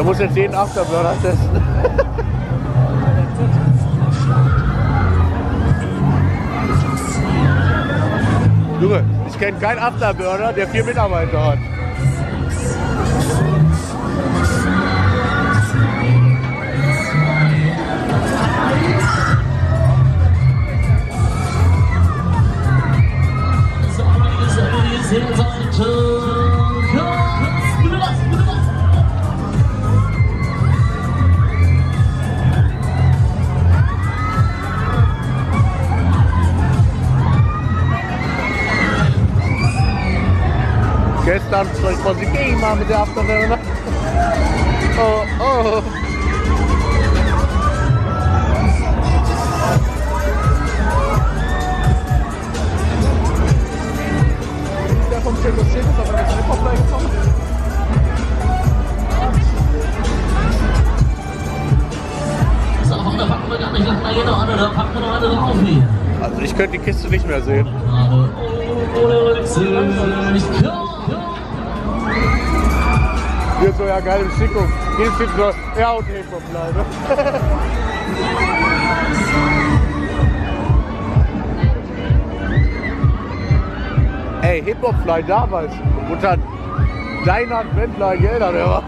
muss jetzt jeden Afterburner testen. Junge, ich kenne keinen Afterburner, der 4 Mitarbeiter hat. Gestern soll ich mal sie gehen mal mit der Afterburner. Oh, oh. Der vom Kirmesbeats ist aber mit dem Offride gekommen. So, da packen wir gar nicht nach jeder andere, da packen wir noch eine drauf hier. Also ich könnte die Kiste nicht mehr sehen. Hier ist so ja geile Schickung. Hier steht so, ja und Hip-Hop bleibe. Ey, Hip-Hop-Fly damals. Unter deiner Wendler Gelder, der war.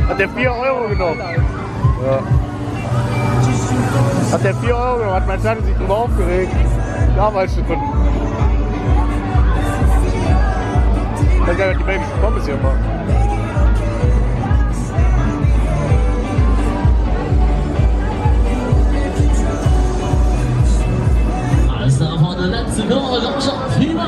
Hat der 4 Euro genommen. Ja. Hat der 4 Euro genommen, hat mein Tante sich drüber aufgeregt. Damals schon. Ich weiß gar nicht, die belgischen Pommes hier machen. Alles da vorne, letzte Nummer, komm schon, Fieber!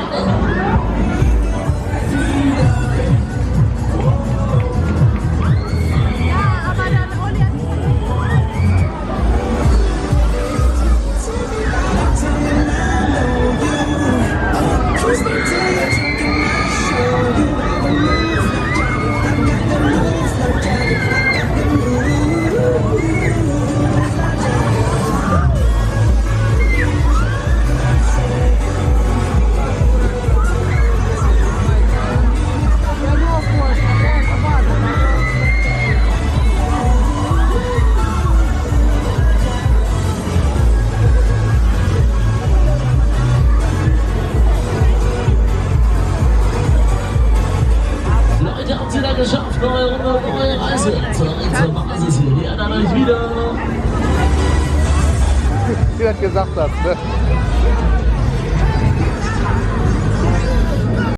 Geschafft, neue Runde, neue Reise zur Basis hier, die anderen nicht wieder. Wie das gesagt hast, ne?